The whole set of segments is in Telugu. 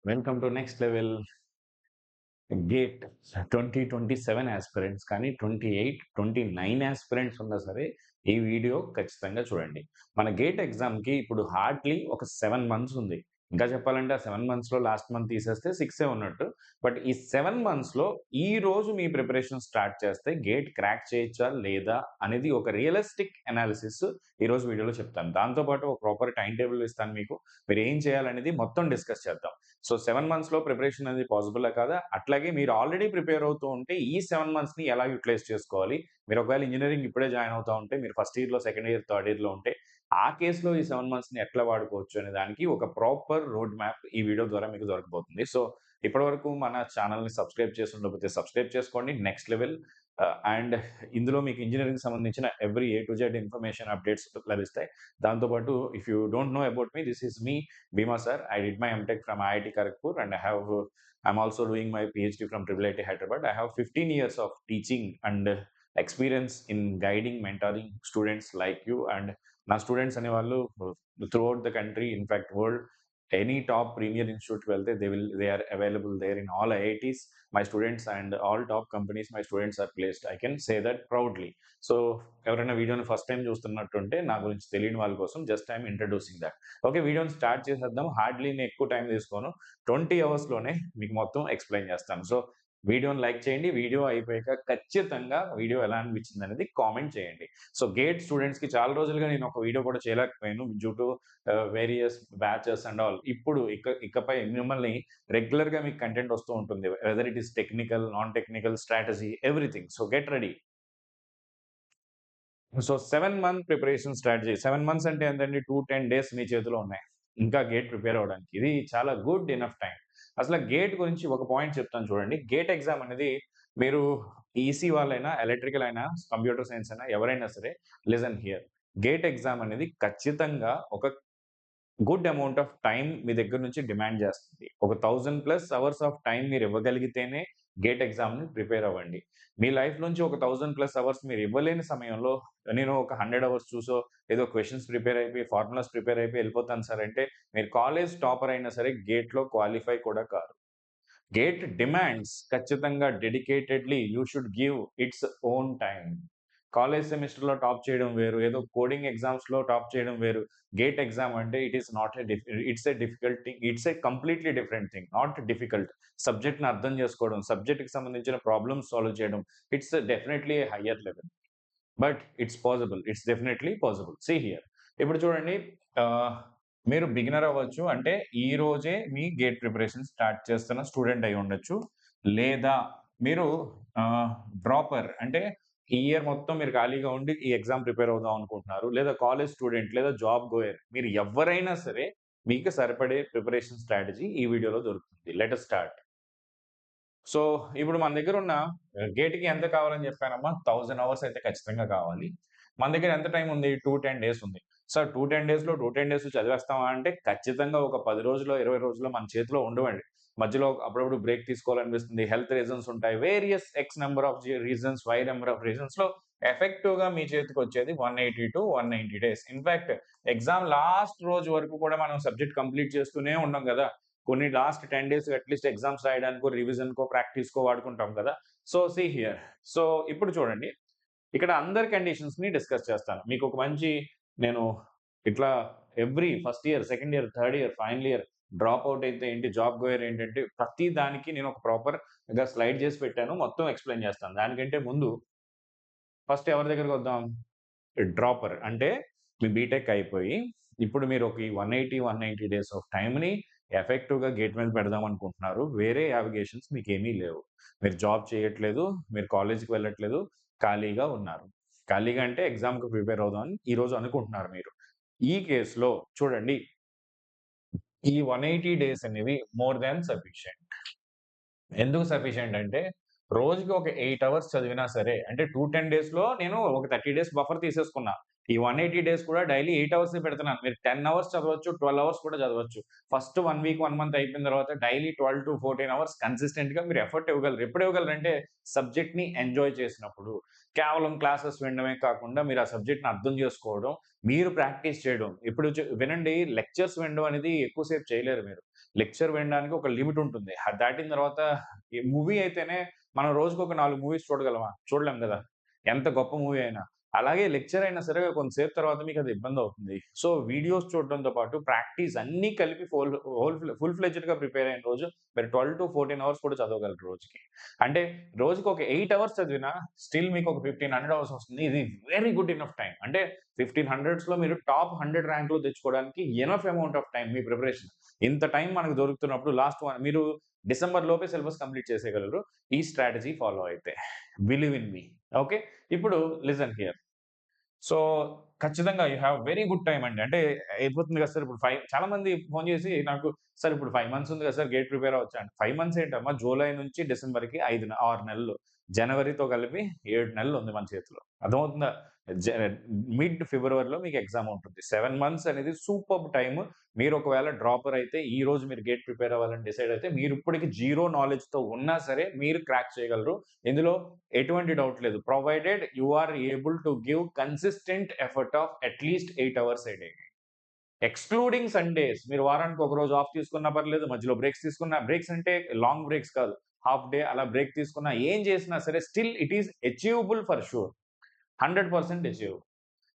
Welcome to next level gate 2027 aspirants కానీ 28 29 ఆస్పిరెంట్స్ ఉన్నా సరే ఈ వీడియో ఖచ్చితంగా చూడండి. మన గేట్ ఎగ్జామ్కి ఇప్పుడు హార్డ్లీ ఒక 7 months ఉంది. ఇంకా చెప్పాలంటే ఆ 7 monthsలో లాస్ట్ మంత్ తీసేస్తే 6 ఉన్నట్టు. బట్ ఈ 7 monthsలో ఈ రోజు మీ ప్రిపరేషన్ స్టార్ట్ చేస్తే గేట్ క్రాక్ చేయొచ్చా లేదా అనేది ఒక రియలిస్టిక్ అనాలిసిస్ ఈ రోజు వీడియోలో చెప్తాను. దాంతోపాటు ఒక ప్రాపర్ టైం టేబుల్ ఇస్తాను మీకు. మీరు ఏం చేయాలనేది మొత్తం డిస్కస్ చేద్దాం. సో 7 monthsలో ప్రిపరేషన్ అనేది పాసిబుల్ కాదా, అట్లాగే మీరు ఆల్రెడీ ప్రిపేర్ అవుతూ ఉంటే ఈ 7 monthsని ఎలా యూటిలైజ్ చేసుకోవాలి. మీరు ఒకవేళ ఇంజనీరింగ్ ఇప్పుడే జాయిన్ అవుతా ఉంటే, మీరు ఫస్ట్ ఇయర్లో, సెకండ్ ఇయర్, థర్డ్ ఇయర్లో ఉంటే ఆ కేసులో ఈ 7 monthsని ఎట్లా వాడుకోవచ్చు అనే దానికి ఒక ప్రాపర్ రోడ్ మ్యాప్ ఈ వీడియో ద్వారా మీకు దొరకబోతుంది. సో ఇప్పటివరకు మన ఛానల్ని సబ్స్క్రైబ్ చేసి ఉండకపోతే సబ్స్క్రైబ్ చేసుకోండి. నెక్స్ట్ లెవెల్ అండ్ ఇందులో మీకు ఇంజనీరింగ్ సంబంధించిన every A to Z information updates లభిస్తాయి. దాంతోపాటు if you don't know about me, this is me Bhima sir. I did my MTech from IIT Kharagpur and I'm also doing my PhD from IIIT Hyderabad. I have 15 years of teaching and experience in guiding, mentoring students like you. And నా స్టూడెంట్స్ అనేవాళ్ళు throughout the country, in fact world, any top premier ఇన్స్టిట్యూట్కి వెళ్తే they are available there in all IITs. My students and all top companies my students are placed. I can say that proudly. So ఎవరైనా వీడియోని ఫస్ట్ టైం చూస్తున్నట్టుంటే నా గురించి తెలియని వాళ్ళ కోసం just I'm introducing that. Okay, వీడియోని స్టార్ట్ చేసేద్దాం. హార్డ్లీ నేను ఎక్కువ టైం తీసుకోను, 20 hours మీకు మొత్తం ఎక్స్ప్లెయిన్ చేస్తాను. సో వీడియోని లైక్ చేయండి. వీడియో అయిపోయాక ఖచ్చితంగా వీడియో ఎలా అనిపించింది అనేది కామెంట్ చేయండి. సో గేట్ స్టూడెంట్స్కి చాలా రోజులుగా నేను ఒక వీడియో కూడా చేయలేకపోయాను due to various batches and all. ఇప్పుడు ఇకపై మిమ్మల్ని రెగ్యులర్గా మీకు కంటెంట్ వస్తూ ఉంటుంది, whether it is technical, non technical, strategy, everything. So get ready. So 7 month preparation strategy. 7 months అంటే ఏంటండి, 2-10 days మీ చేతిలో ఉన్నాయి ఇంకా గేట్ ప్రిపేర్ అవ్వడానికి. ఇది చాలా గుడ్ ఇనఫ్ టైం. అసలు గేట్ గురించి ఒక పాయింట్ చెప్తాను చూడండి. గేట్ ఎగ్జామ్ అనేది మీరు ఈసీ వాళ్ళైనా, ఎలక్ట్రికల్ అయినా, కంప్యూటర్ సైన్స్ అయినా, ఎవరైనా సరే లిజన్ హియర్. గేట్ ఎగ్జామ్ అనేది ఖచ్చితంగా ఒక గుడ్ అమౌంట్ ఆఫ్ టైం మీ దగ్గర నుంచి డిమాండ్ చేస్తుంది. ఒక 1000+ hours ఆఫ్ టైం మీరు ఇవ్వగలిగితేనే గేట్ ఎగ్జామ్ని ప్రిపేర్ అవ్వండి. మీ లైఫ్ నుంచి ఒక 1000+ hours మీరు ఇవ్వలేని సమయంలో, నేను ఒక 100 hours చూసో ఏదో క్వశ్చన్స్ ప్రిపేర్ అయిపోయి, ఫార్ములాస్ ప్రిపేర్ అయిపోయి వెళ్ళిపోతాను సార్ అంటే, మీరు కాలేజ్ టాపర్ అయినా సరే గేట్లో క్వాలిఫై కూడా కాదు. గేట్ డిమాండ్స్ ఖచ్చితంగా dedicatedly you should give its own time. College సెమిస్టర్‌లో టాప్ చేయడం వేరు, ఏదో కోడింగ్ ఎగ్జామ్స్‌లో టాప్ చేయడం వేరు. గేట్ ఎగ్జామ్ అంటే it is not it's a difficult thing. It's a completely different thing. Not difficult. సబ్జెక్ట్‌ని అర్థం చేసుకోవడం, సబ్జెక్ట్‌కి సంబంధించిన ప్రాబ్లమ్స్ సాల్వ్ చేయడం, it's definitely a higher level. But it's possible. It's definitely possible. See here. ఇప్పుడు చూడండి, ఆహ్, మీరు బిగినర్ అవ్వచ్చు. అంటే ఈ రోజే మీ గేట్ ప్రిపరేషన్ స్టార్ట్ చేస్తున్న స్టూడెంట్ అయి ఉండొచ్చు. లేదా మీరు ఆహ్, డ్రాపర్, అంటే ఈ ఇయర్ మొత్తం మీరు ఖాళీగా ఉండి ఈ ఎగ్జామ్ ప్రిపేర్ అవుదాం అనుకుంటున్నారు. లేదా కాలేజ్ స్టూడెంట్, లేదా జాబ్ గోయర్, మీరు ఎవ్వరైనా సరే మీకు సరిపడే ప్రిపరేషన్ స్ట్రాటజీ ఈ వీడియోలో దొరుకుతుంది. Let us start. సో ఇప్పుడు మన దగ్గర ఉన్న గేట్‌కి ఎంత కావాలని చెప్పానమ్మా? 1000 hours అయితే ఖచ్చితంగా కావాలి. మన దగ్గర ఎంత టైం ఉంది? 2-10 days ఉంది. సార్ 2-10 days చదివేస్తామా అంటే, ఖచ్చితంగా ఒక 10 రోజులో, 20 రోజుల్లో మన చేతిలో ఉండవండి. మధ్యలో అప్పుడప్పుడు బ్రేక్ తీసుకోవాలనిపిస్తుంది. హెల్త్ రీజన్స్ ఉంటాయి. Various X number of reasons, Y number of రీజన్స్‌లో ఎఫెక్టివ్‌గా మీ చేతికొచ్చేది 180-190 days. ఇన్‌ఫాక్ట్ ఎగ్జామ్ లాస్ట్ రోజు వరకు కూడా మనం సబ్జెక్ట్ కంప్లీట్ చేస్తూనే ఉన్నాం గదా! కొన్ని లాస్ట్ 10 days అట్‌లీస్ట్ ఎగ్జామ్స్ రాయడానికో, రివిజన్‌కో, ప్రాక్టీస్‌కో వాడుకుంటాం కదా! So see here. సో ఇప్పుడు చూడండి, ఇక్కడ అందరి కండిషన్స్‌ని డిస్కస్ చేస్తాను. మీకు ఒక మంచి, నేను ఇట్లా every first year, second year, third year, final year, drop out అయితే ఏంటి, జాబ్ గోయర్ ఏంటంటే, ప్రతి దానికి నేను ఒక ప్రాపర్‌గా స్లైడ్ చేసి పెట్టాను. మొత్తం ఎక్స్‌ప్లెయిన్ చేస్తాను. దానికంటే ముందు ఫస్ట్ ఎవరి దగ్గరికొద్దాం? డ్రాపర్ అంటే మీ బీటెక్ అయిపోయి ఇప్పుడు మీరు ఒక 180-190 డేస్ ఆఫ్ టైమ్‌ని ఎఫెక్టివ్‌గా గేట్ మీద పెడదాం అనుకుంటున్నారు. వేరే యావిగేషన్స్ మీకేమీ లేవు. మీరు జాబ్ చేయట్లేదు, మీరు కాలేజ్‌కి వెళ్ళట్లేదు, ఖాళీగా ఉన్నారు. ఖాళీగా అంటే ఎగ్జామ్‌కి ప్రిపేర్ అవుదాం అని ఈరోజు అనుకుంటున్నారు మీరు. ఈ కేస్‌లో చూడండి, ఈ 180 డేస్ అనేవి మోర్ థాన్ సఫిషియంట్. ఎందుకు సఫిషియంట్ అంటే, రోజుకి ఒక 8 hours చదివినా సరే, అంటే 2-10 డేస్‌లో నేను ఒక 30 days బఫర్ తీసేసుకున్నా. ఈ 180 డేస్ కూడా డైలీ 8 అవర్సే పెడుతున్నాను. మీరు 10 అవర్స్ చదవచ్చు, 12 అవర్స్ కూడా చదవచ్చు. ఫస్ట్ 1 వీక్, 1 మంత్ అయిపోయిన తర్వాత డైలీ 12-14 అవర్స్ కన్సిస్టెంట్‌గా మీరు ఎఫర్ట్ ఇవ్వగలరు. ఎప్పుడు ఇవ్వగలరంటే సబ్జెక్ట్‌ని ఎంజాయ్ చేసినప్పుడు. కేవలం క్లాసెస్ వినడమే కాకుండా మీరు ఆ సబ్జెక్ట్‌ని అర్థం చేసుకోవడం, మీరు ప్రాక్టీస్ చేయడం. ఇప్పుడు వినండి, లెక్చర్స్ వినడం అనేది ఎక్కువ సేపు చేయలేరు మీరు. లెక్చర్ వినడానికి ఒక లిమిట్ ఉంటుంది. అది దాటిన తర్వాత ఈ మూవీ అయితేనే మనం రోజుకొక 4 మూవీస్ చూడగలమా? చూడలేం గదా! ఎంత గొప్ప మూవీ అయినా. అలాగే లెక్చర్ అయినా సరే కొంతసేపు తర్వాత మీకది ఇబ్బందవుతుంది. సో, వీడియోస్ చూడడంతో పాటు ప్రాక్టీస్ అన్నీ కలిపి ఫుల్ ఫ్లెడ్జ్డ్‌గా ప్రిపేర్ అయిన రోజు మీరు 12-14 అవర్స్ కూడా చదవగలరు రోజుకి. అంటే రోజుకొక 8 అవర్స్ చదివినా స్టిల్ మీకొక 1500 అవర్స్ వస్తుంది. ఇది వెరీ గుడ్ ఎనఫ్ టైమ్. అంటే 1500స్‌లో మీరు టాప్ 100 ర్యాంక్‌లో తెచ్చుకోవడానికి enough amount of time me preparation. ఇంత టైం మనకు దొరుకుతున్నప్పుడు లాస్ట్ మీరు డిసెంబర్ లోపే సిలబస్ కంప్లీట్ చేసేయగలరు. ఈ స్ట్రాటజీ ఫాలో అయితే. Believe in me. ఓకే. ఇప్పుడు లిజన్ హియర్. సో, ఖచ్చితంగా you have very good time అండి. అంటే అయిపోతుంది కదా సార్! ఇప్పుడు చాలా మంది ఫోను చేసి నాకు సార్ ఇప్పుడు 5 మంత్స్ ఉంది కదా సార్! గేట్ ప్రిపేర్ అవ్వచ్చా అంటే, 5 మంత్స్ ఏంటమ్మా జూలై నుంచి డిసెంబర్‌కి 6 నెలలు. జనవరితో కలిపి 7 నెలలు ఉంది మన చేతిలో. అర్థమవుతుందా? జ మిడ్ ఫిబ్రవరిలో మీకు ఎగ్జామ్ ఉంటుంది. 7 మంత్స్ అనేది సూపర్బ్ టైమ్. మీరు ఒకవేళ డ్రాపర్ అయితే ఈ రోజు మీరు గేట్ ప్రిపేర్ అవ్వాలని డిసైడ్ అయితే మీరు ఇప్పటికి జీరో నాలెడ్జ్‌తో ఉన్నా సరే మీరు క్రాక్ చేయగలరు. ఇందులో ఎటువంటి డౌట్ లేదు. Provided you are able to give consistent effort of at least 8 hours a day. Excluding Sundays. మీరు వారానికి ఒక రోజు ఆఫ్ తీసుకున్నా పర్లేదు. మధ్యలో బ్రేక్స్ తీసుకున్నా, బ్రేక్స్ అంటే లాంగ్ బ్రేక్స్ కాదు. హాఫ్ డే అలా బ్రేక్ తీసుకున్నా, ఏం చేసినా సరే still it is achievable for sure. 100% achievable.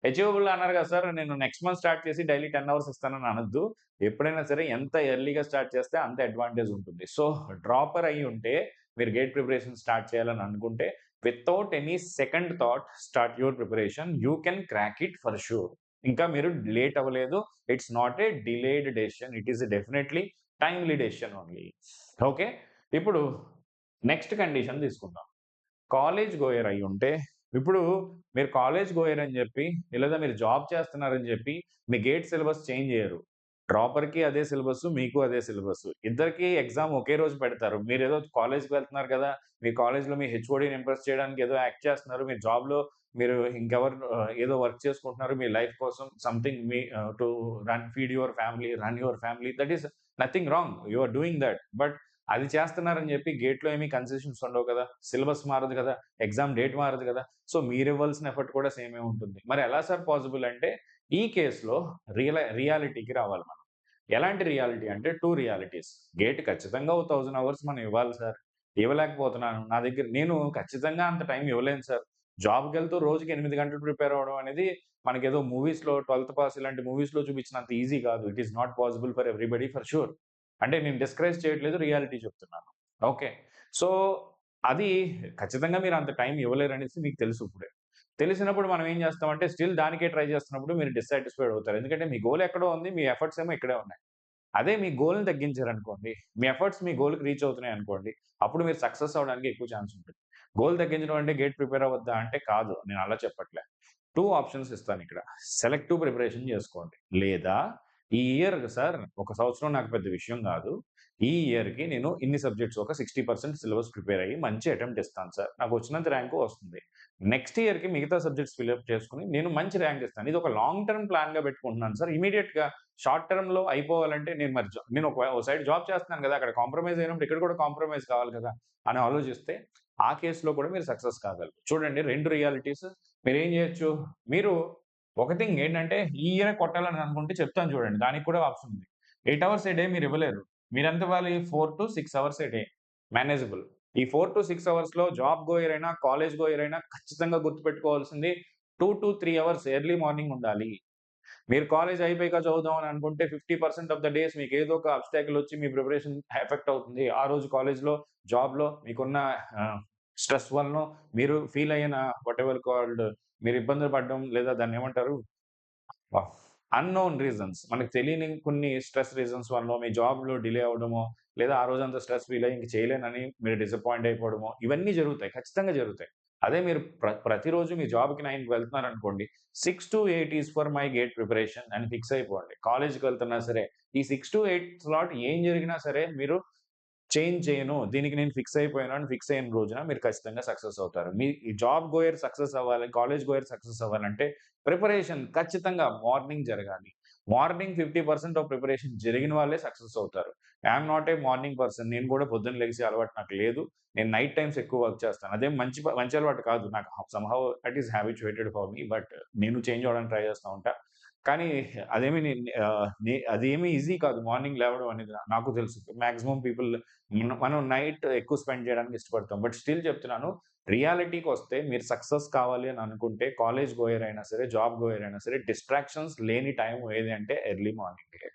Achievable అన్నారు కదా సార్! నేను నెక్స్ట్ మంత్ స్టార్ట్ చేసి డైలీ 10 అవర్స్ ఇస్తానని అనొద్దు. ఎప్పుడైనా సరే ఎంత ఎర్లీగా స్టార్ట్ చేస్తే అంత అడ్వాంటేజ్ ఉంటుంది. సో, డ్రాపర్ అయ్యి ఉంటే మీరు గేట్ ప్రిపరేషన్ స్టార్ట్ చేయాలని అనుకుంటే without any second thought start your preparation. You can crack it for sure. ఇంకా మీరు లేట్ అవ్వలేదు. It's not a delayed decision. It is definitely timely decision only. Okay. ఇప్పుడు నెక్స్ట్ కండిషన్ తీసుకుందాం. కాలేజ్ గోయర్ అయ్యుంటే, ఇప్పుడు మీరు కాలేజ్ గోయర్ అని జెప్పి, లేదా మీరు జాబ్ చేస్తున్నారని జెప్పి, మీ గేట్ సిలబస్ చేంజ్ జేయరు. డ్రాపర్‌కి అదే సిలబస్సు, మీకు అదే సిలబస్సు. ఇద్దరికీ ఎగ్జామ్ ఒకే రోజు పెడతారు. మీరేదో కాలేజ్‌కి వెళ్తున్నారు కదా! మీ కాలేజ్‌లో మీ హెచ్ఓడిని ఇంప్రెస్ చేయడానికి ఏదో యాక్ట్ చేస్తున్నారు. మీరు జాబ్‌లో మీరు ఏదో వర్క్ చేసుకుంటున్నారు మీ లైఫ్ కోసం. Something to feed your family, run your family. That is nothing wrong. You are doing that. But అది చేస్తున్నారని జెప్పి గేట్‌లో ఏమి కన్సెషన్స్ ఉండవు కదా! సిలబస్ మారదు కదా! ఎగ్జామ్ డేట్ మారదు కదా! సో, మీరివ్వాల్సిన ఎఫర్ట్ కూడా సేమే ఉంటుంది. మరి ఎలా సార్ పాసిబుల్ అంటే, ఈ కేస్‌లో రియాలిటీకి రావాలి మనం. ఎలాంటి రియాలిటీ అంటే 2 రియాలిటీస్. గేట్ ఖచ్చితంగా ఓ 1000 అవర్స్ మనం ఇవ్వాలి సార్. ఇవ్వలేకపోతున్నాను. నా దగ్గర నేను ఖచ్చితంగా అంత టైం ఇవ్వలేను సార్. జాబ్‌కెళ్తూ రోజుకి 8 గంటలు ప్రిపేర్ అవ్వడం అనేది మనకేదో మూవీస్‌లో 12థ్ పాస్ ఇలాంటి మూవీస్‌లో చూపించినంత ఈజీ కాదు. It is not possible for everybody for sure. అంటే నేను డిస్కరేజ్ చేయట్లేదు. రియాలిటీ చెప్తున్నాను. ఓకే. సో, అది ఖచ్చితంగా మీరు అంత టైం ఇవ్వలేరనేసి మీకు తెలుసు ఇప్పుడే. తెలిసినప్పుడు మనం ఏం చేస్తామంటే స్టిల్ దానికే ట్రై చేస్తున్నప్పుడు మీరు డిస్సాటిస్ఫైడ్ అవుతారు. ఎందుకంటే మీ గోల్ ఎక్కడో ఉంది. మీ ఎఫర్ట్స్ ఏమో ఇక్కడే ఉన్నాయి. అదే మీ గోల్‌ని తగ్గించారనుకోండి, మీ ఎఫర్ట్స్ మీ గోల్‌కి రీచ్ అవుతున్నాయనుకోండి, అప్పుడు మీరు సక్సెస్ అవ్వడానికి ఎక్కువ ఛాన్స్ ఉంటుంది. గోల్ తగ్గించడం అంటే గేట్ ప్రిపేర్ అవ్వద్దా అంటే కాదు. నేను అలా చెప్పట్లే. 2 ఆప్షన్స్ ఇస్తానిక్కడ. సెలెక్టివ్ ప్రిపరేషన్ జేసుకోండి. లేదా ఈ ఇయర్ సార్ ఒక సంవత్సరం నాకు పెద్ద విషయం గాదు. ఈ ఇయర్‌కి నేను ఇన్ని సబ్జెక్ట్స్ ఒక 60% సిలబస్ ప్రిపేర్ అయ్యి మంచి అటెంప్ట్ ఇస్తాను సార్. నాకొచ్చినంత ర్యాంకు వస్తుంది. నెక్స్ట్ ఇయర్‌కి మిగతా సబ్జెక్ట్స్ ఫిలప్ చేసుకొని నేను మంచి ర్యాంక్ ఇస్తాను. ఇది ఒక లాంగ్ టర్మ్ ప్లాన్‌గా పెట్టుకుంటున్నాను సార్. ఇమ్మీడియేట్‌గా షార్ట్ టర్మ్‌లో అయిపోవాలంటే నేను ఓ సైడ్ జాబ్ చేస్తున్నాను గదా! అక్కడ కాంప్రమైజ్ అయినప్పుడు ఇక్కడ కూడా కాంప్రమైజ్ కావాలి కదా! అని ఆలోచిస్తే ఆ కేస్‌లో కూడా మీరు సక్సెస్ కాగలరు. చూడండి 2 రియాలిటీస్ మీరేం జేయొచ్చు, మీరు ఒక థింగ్ ఏంటంటే, ఈ ఇయరే కొట్టాలని అనుకుంటే చెప్తాను చూడండి. దానికి కూడా ఆప్షన్ ఉంది. 8 అవర్స్ ఎ డే మీరివ్వలేరు. మీరెంత ఇవ్వాలి? 4-6 అవర్స్ ఎ డే మేనేజబుల్. ఈ 4-6 అవర్స్‌లో జాబ్ గోయర్ అయినా, కాలేజ్ గోయర్ అయినా ఖచ్చితంగా గుర్తుపెట్టుకోవాల్సింది 2-3 అవర్స్ ఎర్లీ మార్నింగ్ ఉండాలి. మీరు కాలేజ్ అయిపోయాక చదువుదాం అని అనుకుంటే 50% ఆఫ్ ద డేస్ మీకు ఏదో ఒక అబ్‌స్టాకిల్ వచ్చి మీ ప్రిపరేషన్ ఎఫెక్ట్ అవుతుంది. ఆ రోజు కాలేజ్‌లో, జాబ్‌లో మీకున్న స్ట్రెస్ వలనో, మీరు ఫీల్ అయిన వాటెవర్ కాల్డ్ మీరు ఇబ్బందులు పడడం లేదా దాన్నేమంటారు? అన్‌నోన్ రీజన్స్ మనకు తెలియని కొన్ని స్ట్రెస్ రీజన్స్ వల్లనో, మీ జాబ్‌లో డిలే అవ్వడమో, లేదా ఆ రోజంతా స్ట్రెస్ ఫీల్ అయ్యి ఇంక చేయలేనని మీరు డిసప్పాయింట్ అయిపోవడమో, ఇవన్నీ జరుగుతాయి. ఖచ్చితంగా జరుగుతాయి. అదే మీరు ప్రతిరోజు మీ జాబ్‌కి 9కి వెళ్తున్నారనుకోండి, 6-8 is for my gate preparation అని ఫిక్స్ అయిపోండి. కాలేజ్‌కి వెళ్తున్నా సరే, ఈ 6-8 స్లాట్ ఏం జరిగినా సరే మీరు చేంజ్ చేయను. దీనికి నేను ఫిక్స్ అయిపోయాను అని ఫిక్స్ అయిన రోజున మీరు ఖచ్చితంగా సక్సెస్ అవుతారు. మీ ఈ జాబ్ గోయర్ సక్సెస్ అవ్వాలి, కాలేజ్ గోయర్ సక్సెస్ అవ్వాలంటే ప్రిపరేషన్ ఖచ్చితంగా మార్నింగ్ జరగాలి. మార్నింగ్ 50% ఆఫ్ ప్రిపరేషన్ జరిగిన వాళ్ళే సక్సెస్ అవుతారు. I am not a morning person. నేను కూడా పొద్దున్న లెగిసే అలవాటు నాకు లేదు. నేను నైట్ టైమ్స్ ఎక్కువ వర్క్ చేస్తాను. అదేం మంచి అలవాటు కాదు. నాకు somehow it is habituated for me. But నేను చేంజ్ అవ్వడానికి ట్రై చేస్తా ఉంటా. కానీ అదేమి అదేమి ఈజీ కాదు మార్నింగ్ లేవడం అనేది నాకు తెలుసు. మాక్సిమం పీపుల్ మనం నైట్ ఎక్కువ స్పెండ్ చేయడానికి ఇష్టపడతాం. బట్ స్టిల్ చెప్తున్నాను. రియాలిటీకొస్తే మీరు సక్సెస్ కావాలి అని అనుకుంటే కాలేజ్ గోయర్ అయినా సరే, జాబ్ గోయర్ అయినా సరే డిస్ట్రాక్షన్స్ లేని టైం ఏది అంటే ఎర్లీ మార్నింగే.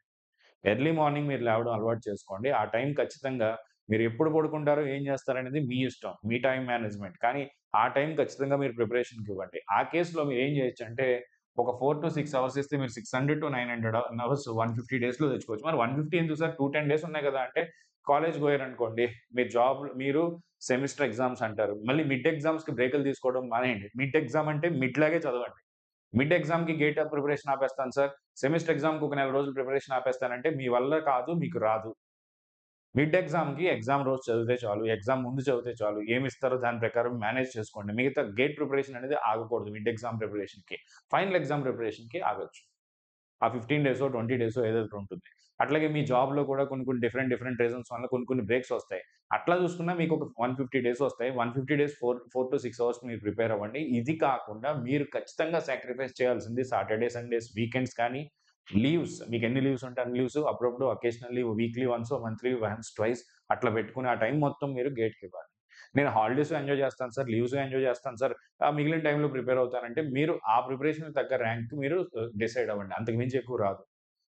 ఎర్లీ మార్నింగ్ మీరు లేవడం అలవాటు చేసుకోండి. ఆ టైం ఖచ్చితంగా మీరు ఎప్పుడు పడుకుంటారో, ఏం చేస్తారనేది మీ ఇష్టం. మీ టైమ్ మేనేజ్‌మెంట్. కానీ ఆ టైం ఖచ్చితంగా మీరు ప్రిపరేషన్‌కి ఇవ్వండి. ఆ కేస్‌లో మీరు ఏం చేయొచ్చంటే ఒక 4-6 అవర్స్ ఇస్తే మీరు 600-900 అవర్స్ 150 డేస్‌లో తెచ్చుకోవచ్చు. మరి 150 ఎందుకు సార్ 10 డేస్ ఉన్నాయి కదా! అంటే కాలేజ్ గోయర్ అనుకోండి. మీరు సెమిస్టర్ ఎగ్జామ్స్ అంటారు. మళ్ళీ మిడ్ ఎగ్జామ్స్‌కి బ్రేకులు తీసుకోవడం మానేయండి. మిడ్ ఎగ్జామ్ అంటే మిడ్ లాగే చదవండి. మిడ్ ఎగ్జామ్‌కి గేట్ ప్రిపరేషన్ ఆపేస్తాను సార్. సెమిస్టర్ ఎగ్జామ్‌కి ఒక నెల రోజులు ప్రిపరేషన్ ఆపేస్తానంటే మీ వల్ల కాదు, మీకు రాదు. మిడ్ ఎగ్జామ్‌కి ఎగ్జామ్ రోజు చదివితే చాలు. ఎగ్జామ్ ముందు చదివితే చాలు. ఏమిస్తారో దాని ప్రకారం మేనేజ్ చేసుకోండి. మిగతా గేట్ ప్రిపరేషన్ అనేది ఆగకూడదు మిడ్ ఎగ్జామ్ ప్రిపరేషన్‌కి. ఫైనల్ ఎగ్జామ్ ప్రిపరేషన్‌కి ఆగొచ్చు. ఆ 15 డేసో, 20 డేసో ఏదైతే ఉంటుంది. అట్లాగే మీ జాబ్‌లో కూడా కొన్ని డిఫరెంట్ రీజన్స్ వల్ల కొన్ని బ్రేక్స్ వస్తాయి. అట్లా చూసుకున్నా మీకు ఒక 150 డేస్ వస్తాయి. 150 డేస్ 4-6 అవర్స్ మీరు ప్రిపేర్ అవ్వండి. ఇది కాకుండా మీరు ఖచ్చితంగా సాక్రిఫైస్ చేయాల్సింది సాటర్‌డే, సండేస్, వీకెండ్స్ కానీ, లీవ్స్ మీకెన్ని లీవ్స్ ఉంటే అన్ని లీవ్స్ అప్పుడప్పుడు అకేషనల్లీ వీక్లీ వన్సో, మంత్లీ వన్స్, ట్వైస్ అట్లా పెట్టుకొని ఆ టైం మొత్తం మీరు గేట్‌కివ్వాలి. నేను హాలిడేస్ ఎంజాయ్ చేస్తాను సార్. లీవ్స్ ఎంజాయ్ చేస్తాను సార్. మిగిలిన టైంలో ప్రిపేర్ అవుతానంటే మీరు ఆ ప్రిపరేషన్‌కి తగ్గ ర్యాంక్ మీరు డిసైడ్ అవ్వండి. అంతకు మించి ఎక్కువ రాదు.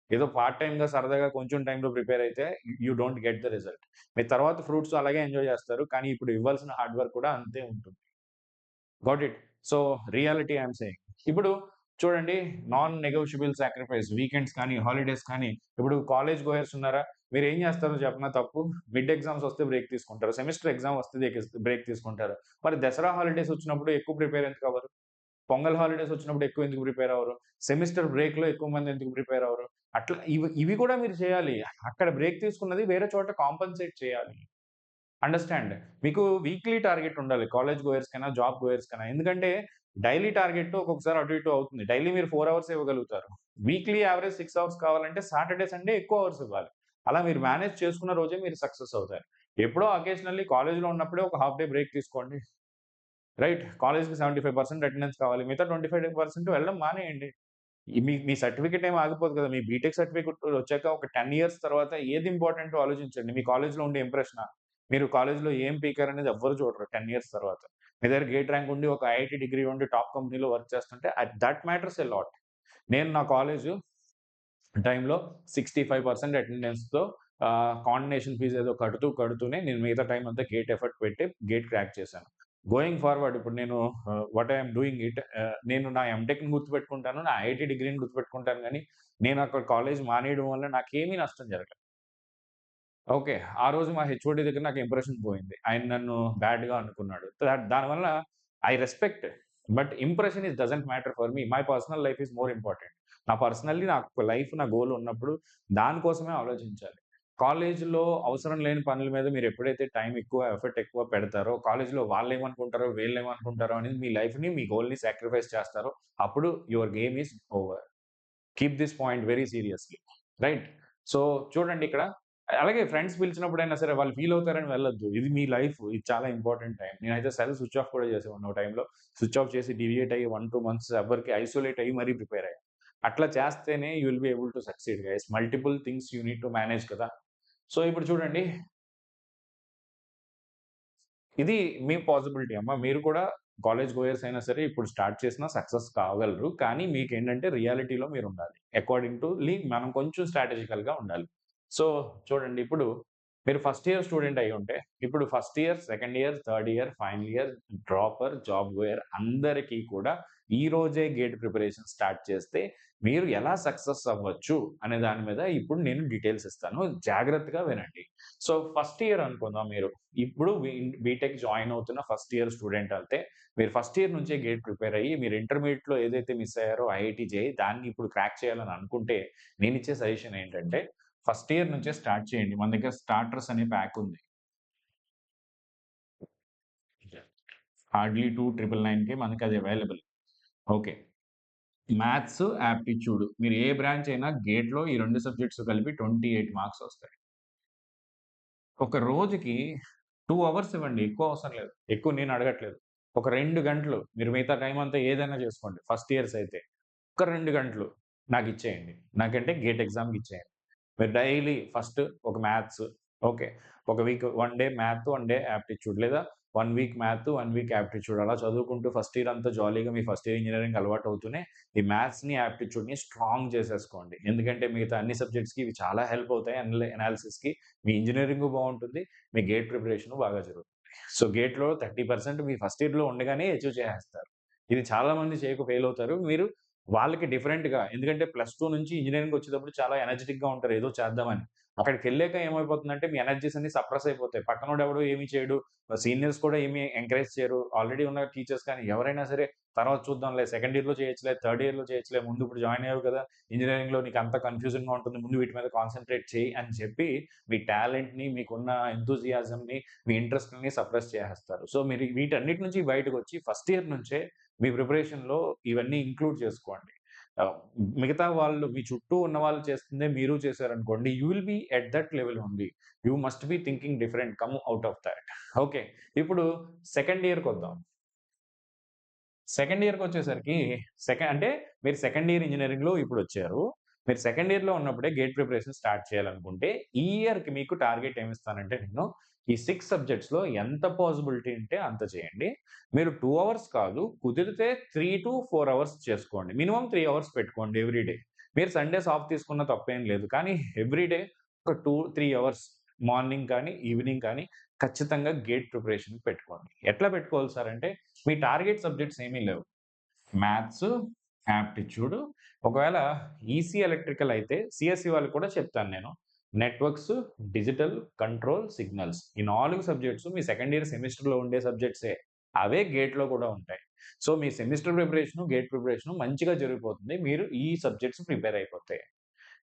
ఏదో పార్ట్ టైమ్‌గా సరదాగా కొంచెం టైంలో ప్రిపేర్ అయితే you don't get the result. మీరు తర్వాత ఫ్రూట్స్ అలాగే ఎంజాయ్ చేస్తారు. కానీ ఇప్పుడు ఇవ్వాల్సిన హార్డ్ వర్క్ కూడా అంతే ఉంటుంది. Got it. So, reality I am saying. ఇప్పుడు చూడండి నాన్ నెగోషియబుల్ సాక్రిఫైస్ వీకెండ్స్ కానీ, హాలిడేస్ కానీ ఇప్పుడు కాలేజ్ గోయర్స్ ఉన్నారా? మీరేం చేస్తారో చెప్పనా తప్పు? మిడ్ ఎగ్జామ్స్ వస్తే బ్రేక్ తీసుకుంటారు. సెమిస్టర్ ఎగ్జామ్ వస్తే బ్రేక్ తీసుకుంటారు. మరి దసరా హాలిడేస్ వచ్చినప్పుడు ఎక్కువ ప్రిపేర్ ఎందుకు అవ్వరు? పొంగల్ హాలిడేస్ వచ్చినప్పుడు ఎక్కువ ఎందుకు ప్రిపేర్ అవ్వరు? సెమిస్టర్ బ్రేక్‌లో ఎక్కువ మంది ఎందుకు ప్రిపేర్ అవ్వరు? అట్లా ఇవి కూడా మీరు చేయాలి. అక్కడ బ్రేక్ తీసుకున్నది వేరే చోట కాంపెన్సేట్ చేయాలి. అండర్‌స్టాండ్. మీకు వీక్లీ టార్గెట్ ఉండాలి. కాలేజ్ గోయర్స్‌కైనా, జాబ్ గోయర్స్‌కైనా. ఎందుకంటే డైలీ టార్గెట్ ఒక్కొక్కసారి అటు ఇటు అవుతుంది. డైలీ మీరు 4 అవర్స్ ఇవ్వగలుగుతారు. వీక్లీ యావరేజ్ 6 అవర్స్ కావాలంటే సాటర్‌డే, సండే ఎక్కువ అవర్స్ ఇవ్వాలి. అలా మీరు మేనేజ్ చేసుకున్న రోజే మీరు సక్సెస్ అవుతారు. ఎప్పుడో అకేషనల్లీ కాలేజ్‌లో ఉన్నప్పుడే ఒక హాఫ్ డే బ్రేక్ తీసుకోండి. రైట్. కాలేజ్‌కి 75% అటెండెన్స్ కావాలి. మిగతా 25% వెళ్ళడం మానేయండి. మీ మీ సర్టిఫికేట్ ఏమి ఆగిపోదు కదా! మీ బీటెక్ సర్టిఫికేట్ వచ్చాక ఒక 10 ఇయర్స్ తర్వాత ఏది ఇంపార్టెంటో ఆలోచించండి. మీ కాలేజ్‌లో ఉండే ఇంప్రెషనా? మీరు కాలేజ్‌లో ఏం పీకారనేది ఎవ్వరు చూడరు 10 ఇయర్స్ తర్వాత. మీ దగ్గర గేట్ ర్యాంక్ ఉండి, ఒక ఐఐటీ డిగ్రీ ఉండి, టాప్ కంపెనీలో వర్క్ చేస్తుంటే దట్ మ్యాటర్స్ ఎ లాట్. నేను నా కాలేజు టైమ్‌లో 65% అటెండెన్స్‌తో కాండోనేషన్ ఫీజ్ ఏదో కడుతూనే నేను మిగతా టైమ్ అంతా గేట్ ఎఫర్ట్ పెట్టి గేట్ క్రాక్ చేశాను. గోయింగ్ ఫార్వర్డ్ ఇప్పుడు నేను what I am doing it నేను నా ఎంటెక్‌ని గుర్తుపెట్టుకుంటాను. నా ఐఐటీ డిగ్రీని గుర్తుపెట్టుకుంటాను గానీ, నేను అక్కడ కాలేజ్ మానేయడం వల్ల నాకేమీ నష్టం జరగలేదు. ఓకే. ఆ రోజు మా హెచ్ఓడి దగ్గర నాకు ఇంప్రెషన్ పోయింది. ఆయన నన్ను బ్యాడ్‌గా అనుకున్నాడు. దానివల్ల I respect. But impression doesn't matter for me. My personal life is more important. నాకు లైఫ్ నా గోల్ ఉన్నప్పుడు దాని కోసమే ఆలోచించాలి. కాలేజ్‌లో అవసరం లేని పనుల మీద మీరు ఎప్పుడైతే టైమ్ ఎక్కువ, ఎఫర్ట్ ఎక్కువ పెడతారో, కాలేజ్‌లో వాళ్ళేమనుకుంటారో, వీళ్ళేమనుకుంటారో అనేది మీ లైఫ్‌ని, మీ గోల్‌ని సాక్రిఫైస్ చేస్తారో, అప్పుడు your game is over. Keep this point very seriously. Right. So, చూడండి ఇక్కడ అలాగే ఫ్రెండ్స్ పిలిచినప్పుడైనా సరే వాళ్ళు ఫీల్ అవుతారని వెళ్ళొద్దు. ఇది మీ లైఫ్. ఇది చాలా ఇంపార్టెంట్ టైమ్. నేనైతే సెల్ స్విచ్ ఆఫ్ కూడా చేసేవాడిని ఒక టైమ్‌లో. స్విచ్ ఆఫ్ చేసి డీవియేట్ అయ్యి 1, 2 మంత్స్ ఎవ్వరికీ ఐసోలేట్ అయ్యి మరీ ప్రిపేర్ అయ్యా. అట్లా చేస్తేనే you will be able to succeed guys. Multiple things you need to manage కదా! సో, ఇప్పుడు చూడండి ఇది మీ పాసిబిలిటీ అమ్మా. మీరు కూడా కాలేజ్ గోయర్స్ అయినా సరే ఇప్పుడు స్టార్ట్ చేసినా సక్సెస్ కాగలరు. కానీ మీకేంటంటే రియాలిటీలో మీరుండాలి. అకార్డింగ్ టు మనం కొంచెం స్ట్రాటజికల్‌గా ఉండాలి. సో, చూడండి ఇప్పుడు మీరు ఫస్ట్ ఇయర్ స్టూడెంట్ అయ్యుంటే, ఇప్పుడు first year, second year, third year, final year, dropper, job goer అందరికీ కూడా ఈ రోజే గేట్ ప్రిపరేషన్ స్టార్ట్ చేస్తే మీరు ఎలా సక్సెస్ అవ్వచ్చు అనే దాని మీద ఇప్పుడు నేను డీటెయిల్స్ ఇస్తాను. జాగ్రత్తగా వినండి. సో, ఫస్ట్ ఇయర్ అనుకుందాం మీరు. ఇప్పుడు బీటెక్ జాయిన్ అవుతున్న ఫస్ట్ ఇయర్ స్టూడెంట్ అయితే, మీరు ఫస్ట్ ఇయర్ నుంచే గేట్ ప్రిపేర్ అయ్యి, మీరు ఇంటర్మీడియేట్‌లో ఏదైతే మిస్ అయ్యారో ఐఐటీ జేఈఈ దాన్ని ఇప్పుడు క్రాక్ చేయాలని అనుకుంటే, నేనిచ్చే సజెషన్ ఏంటంటే, ఫస్ట్ ఇయర్ నుంచే స్టార్ట్ చేయండి. మన దగ్గర స్టార్టర్స్ అనే ప్యాక్ ఉంది. హార్డ్లీ 2,999కే మనకి అది అవైలబుల్. ఓకే. మ్యాథ్స్, యాప్టిట్యూడ్ మీరు ఏ బ్రాంచ్ అయినా గేట్‌లో ఈ 2 సబ్జెక్ట్స్ కలిపి 28 మార్క్స్ వస్తాయి. ఒక రోజుకి 2 అవర్స్ ఇవ్వండి. ఎక్కువ అవసరం లేదు. ఎక్కువ నేను అడగట్లేదు. ఒక 2 గంటలు మీరు మిగతా టైమ్ అంతా ఏదైనా చేసుకోండి. ఫస్ట్ ఇయర్స్ అయితే. ఒక 2 గంటలు నాకిచ్చేయండి. నాకంటే గేట్ ఎగ్జామ్‌కి ఇచ్చేయండి. మీరు డైలీ ఫస్ట్ ఒక మ్యాథ్స్ ఓకే. ఒక week 1 day math, 1 day aptitude లేదా 1 వీక్ మ్యాథ్, 1 వీక్ యాప్టిట్యూడ్ అలా చదువుకుంటూ ఫస్ట్ ఇయర్ అంతా జాలీగా మీ ఫస్ట్ ఇయర్ ఇంజినీరింగ్ అలవాటవుతూనే ఈ మ్యాథ్స్‌ని, యాప్టిట్యూడ్‌ని స్ట్రాంగ్ చేసేసుకోండి. ఎందుకంటే మిగతా అన్ని సబ్జెక్ట్స్‌కి ఇవి చాలా హెల్ప్ అవుతాయి. అనాలిసిస్‌కి మీ ఇంజినీరింగు బావుంటుంది. మీ గేట్ ప్రిపరేషను బాగా జరుగుతుంది. సో, గేట్‌లో 30% మీ ఫస్ట్ ఇయర్‌లో ఉండగానే అచీవ్ చేసేస్తారు. ఇది చాలా మంది చేయక ఫెయిల్ అవుతారు. మీరు వాళ్ళకి డిఫరెంట్‌గా ఎందుకంటే +2 నుంచి ఇంజినీరింగ్‌కొచ్చేటప్పుడు చాలా ఎనర్జిటిక్‌గా ఉంటారు ఏదో చేద్దామని. అక్కడికెళ్ళాక ఏమైపోతుందంటే మీ ఎనర్జీస్ అన్నీ సప్రెస్ అయిపోతాయి. పక్కనోడెవడో ఏమి చేయడు. సీనియర్స్ కూడా ఏమి ఎంకరేజ్ చేయరు. ఆల్రెడీ ఉన్న టీచర్స్ కానీ ఎవరైనా సరే తర్వాత చూద్దాంలే సెకండ్ ఇయర్‌లో చేయొచ్చులే, థర్డ్ ఇయర్‌లో చేయొచ్చులే, ముందు ఇప్పుడు జాయిన్ అయ్యావు కదా! ఇంజినీరింగ్‌లో నీకంతా కన్‌ఫ్యూజింగ్‌గా ఉంటుంది. ముందు వీటి మీద కాన్సంట్రేట్ చెయ్యి అని చెప్పి మీ టాలెంట్‌ని, మీకున్న ఎంథూసియాజంని, మీ ఇంట్రెస్ట్‌ని సప్రెస్ చేసేస్తారు. సో, మీరు వీటన్నిటి నుంచి బయటకొచ్చి ఫస్ట్ ఇయర్ నుంచే మీ ప్రిపరేషన్‌లో ఇవన్నీ ఇంక్లూడ్ చేసుకోండి. ఆహ్, మిగతా వాళ్ళు మీ చుట్టూ ఉన్న వాళ్ళు చేస్తుందే మీరు చేశారనుకోండి, you will be at that level only. You must be thinking different. Come out of thought. Okay. ఇప్పుడు సెకండ్ ఇయర్‌కొద్దాం. సెకండ్ ఇయర్‌కొచ్చేసరికి అంటే మీరు సెకండ్ ఇయర్ ఇంజినీరింగ్‌లో ఇప్పుడొచ్చారు. మీరు సెకండ్ ఇయర్‌లో ఉన్నప్పుడే గేట్ ప్రిపరేషన్ స్టార్ట్ చేయాలనుకుంటే, ఈ ఇయర్‌కి మీకు టార్గెట్ ఏమిస్తానంటే నేను, ఈ 6 సబ్జెక్ట్స్‌లో ఎంత పాసిబిలిటీ ఉంటే అంత చేయండి. మీరు 2 అవర్స్ కాదు, కుదిరితే 3-4 అవర్స్ చేసుకోండి. మినిమమ్ 3 అవర్స్ పెట్టుకోండి ఎవ్రీ డే. మీరు సండేస్ ఆఫ్ తీసుకున్న తప్పేం లేదు. కానీ ఎవ్రీ డే ఒక 3 అవర్స్ మార్నింగ్ కానీ, ఈవినింగ్ కానీ ఖచ్చితంగా గేట్ ప్రిపరేషన్‌కి పెట్టుకోండి. ఎట్లా పెట్టుకోవాలి సార్ అంటే మీ టార్గెట్ సబ్జెక్ట్స్ ఏమీ లేవు. మ్యాథ్స్, యాప్టిట్యూడ్ ఒకవేళ ఈసీ ఎలక్ట్రికల్ అయితే సీఎస్ఈ వాళ్ళకి కూడా చెప్తాను నేను. నెట్వర్క్స్, డిజిటల్, కంట్రోల్, సిగ్నల్స్ ఈ 4 సబ్జెక్ట్స్ మీ సెకండ్ ఇయర్ సెమిస్టర్‌లో ఉండే సబ్జెక్ట్సే. అవే గేట్‌లో కూడా ఉంటాయి. సో, మీ సెమిస్టర్ ప్రిపరేషను, గేట్ ప్రిపరేషను మంచిగా జరిగిపోతుంది. మీరు ఈ సబ్జెక్ట్స్ ప్రిపేర్ అయిపోతాయి.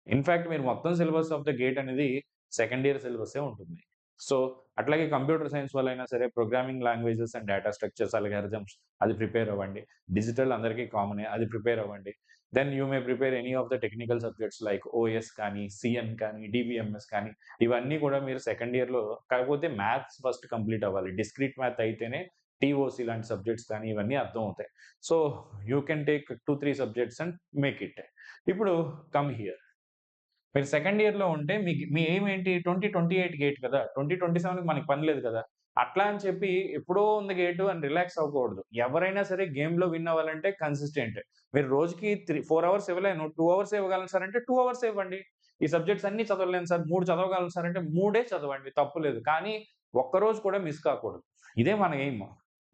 ఇన్‌ఫాక్ట్ మీరు మొత్తం సిలబస్ ఆఫ్ ద గేట్ అనేది సెకండ్ ఇయర్ సిలబస్సే ఉంటుంది. సో, అట్లాగే కంప్యూటర్ సైన్స్ వాళ్ళైనా సరే programming languages and data structures, algorithms అది ప్రిపేర్ అవ్వండి. డిజిటల్ అందరికీ కామనే అది ప్రిపేర్ అవ్వండి. Then you may prepare any of the technical subjects like OS కానీ, సీఎన్ కానీ, డీబీఎంఎస్ కానీ ఇవన్నీ కూడా మీరు సెకండ్ ఇయర్‌లో కాకపోతే మ్యాథ్స్ ఫస్ట్ కంప్లీట్ అవ్వాలి. డిస్క్రీట్ మ్యాథ్ అయితేనే టీఓసీ లాంటి సబ్జెక్ట్స్ కానీ ఇవన్నీ అర్థం అవుతాయి. So, you can take 2, 3 subjects and make it. ఇప్పుడు కమ్ హియర్. మీరు సెకండ్ ఇయర్‌లో ఉంటే మీ ఎయిమ్ ఏంటి? 2028 గేట్ కదా! 2027కి మనకి పని లేదు కదా! అట్లా అని చెప్పి ఎప్పుడో ఉంది గేటు అని రిలాక్స్ అవ్వకూడదు. ఎవరైనా సరే గేమ్‌లో విన్ అవ్వాలంటే కన్సిస్టెంట్. మీరు రోజుకి 4 అవర్స్ ఇవ్వలేను. 2 అవర్స్ ఇవ్వగలను సార్ అంటే 2 అవర్స్ ఇవ్వండి. ఈ సబ్జెక్ట్స్ అన్నీ చదవలేను సార్ 3 చదవగలను సార్ అంటే 3 చదవండి తప్పులేదు. కానీ ఒక్కరోజు కూడా మిస్ కాకూడదు. ఇదే మన ఎయిమ్.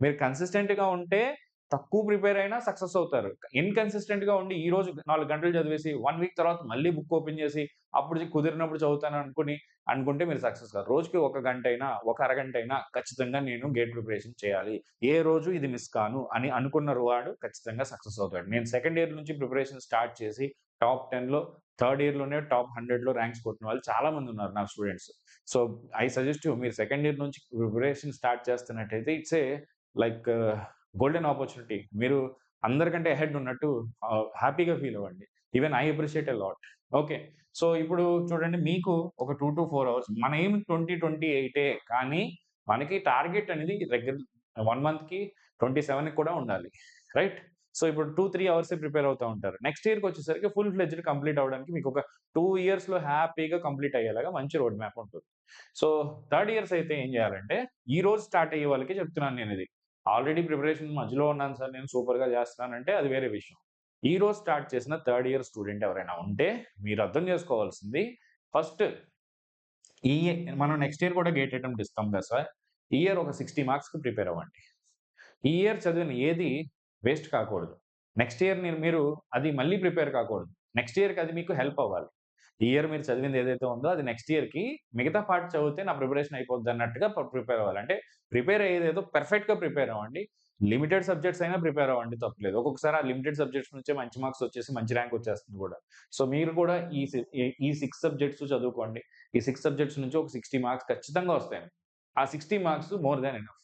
మీరు కన్సిస్టెంట్‌గా ఉంటే తక్కువ ప్రిపేర్ అయినా సక్సెస్ అవుతారు. ఇన్‌కన్సిస్టెంట్‌గా ఉండి ఈరోజు 4 గంటలు చదివేసి 1 వీక్ తర్వాత మళ్ళీ బుక్ ఓపెన్ చేసి అప్పుడు కుదిరినప్పుడు చదువుతాను అనుకుంటే మీరు సక్సెస్ కాదు. రోజుకి ఒక గంటైనా, ఒక అరగంటైనా ఖచ్చితంగా నేను గేట్ ప్రిపరేషన్ చేయాలి. ఏ రోజు ఇది మిస్ కాను అని అనుకున్న వాడు ఖచ్చితంగా సక్సెస్ అవుతాడు. నేను సెకండ్ ఇయర్ నుంచి ప్రిపరేషన్ స్టార్ట్ చేసి టాప్ 10లో థర్డ్ ఇయర్‌లోనే టాప్ 100లో ర్యాంక్స్ కొట్టిన వాళ్ళు చాలా మంది ఉన్నారు నా students. So, I suggest you మీరు సెకండ్ ఇయర్ నుంచి ప్రిపరేషన్ స్టార్ట్ చేస్తున్నట్టయితే ఇట్స్ లైక్ గోల్డెన్ ఆపర్చునిటీ. మీరు అందరికంటే అహెడ్ ఉన్నట్టు హ్యాపీగా ఫీల్ అవ్వండి. Even I appreciate a lot. Okay. So, ఇప్పుడు చూడండి మీకు ఒక 2-4 అవర్స్ మన ఎయిమ్ 2028 కానీ మనకి టార్గెట్ అనేది దగ్గర 1 మంత్‌కి 27కి కూడా ఉండాలి. రైట్? సో, ఇప్పుడు 2, 3 అవర్సే ప్రిపేర్ అవుతా ఉంటారు. నెక్స్ట్ ఇయర్‌కొచ్చేసరికి ఫుల్ ఫ్లెడ్జ్డ్ కంప్లీట్ అవ్వడానికి మీకొక 2 ఇయర్స్‌లో హ్యాపీగా కంప్లీట్ అయ్యేలాగా మంచి రోడ్ మ్యాప్ ఉంటుంది. సో, థర్డ్ ఇయర్స్ అయితే ఏం చేయాలంటే ఈ రోజు స్టార్ట్ అయ్యే వాళ్ళకే చెప్తున్నాను నేనిది. ఆల్రెడీ ప్రిపరేషన్ మధ్యలో ఉన్నాను సార్ నేను సూపర్‌గా చేస్తున్నానంటే అది వేరే విషయం. ఈ రోజు స్టార్ట్ చేసిన థర్డ్ ఇయర్ స్టూడెంట్ ఎవరైనా ఉంటే మీరు అర్థం చేసుకోవాల్సింది ఫస్ట్ ఈ మనం నెక్స్ట్ ఇయర్ కూడా గేట్ అటెంప్ట్ ఇస్తాం కదా సార్! ఈ ఇయర్ ఒక 60 మార్క్స్‌కి ప్రిపేర్ అవ్వండి. ఈ ఇయర్ చదివిన ఏది వేస్ట్ కాకూడదు. నెక్స్ట్ ఇయర్ మీరు అది మళ్ళీ ప్రిపేర్ కాకూడదు. నెక్స్ట్ ఇయర్‌కి అది మీకు హెల్ప్ అవ్వాలి. ఈ ఇయర్ మీరు చదివింది ఏదైతే ఉందో అది నెక్స్ట్ ఇయర్‌కి మిగతా పార్ట్ చదివితే నా ప్రిపరేషన్ అయిపోద్దన్నట్టుగా ప్రిపేర్ అవ్వాలి. అంటే ప్రిపేర్ అయ్యేదేదో పర్ఫెక్ట్‌గా ప్రిపేర్ అవ్వండి. లిమిటెడ్ సబ్జెక్ట్స్ అయినా ప్రిపేర్ అవ్వండి తప్పులేదు. ఒక్కొక్కసారి ఆ లిమిటెడ్ సబ్జెక్ట్స్ నుంచే మంచి మార్క్స్ వచ్చేసి మంచి ర్యాంక్ వచ్చేస్తుంది కూడా. సో, మీరు కూడా ఈ 6 సబ్జెక్ట్స్ చదువుకోండి. ఈ 6 సబ్జెక్ట్స్ నుంచి ఒక 60 మార్క్స్ ఖచ్చితంగా వస్తాయి. ఆ 60 marks more than enough.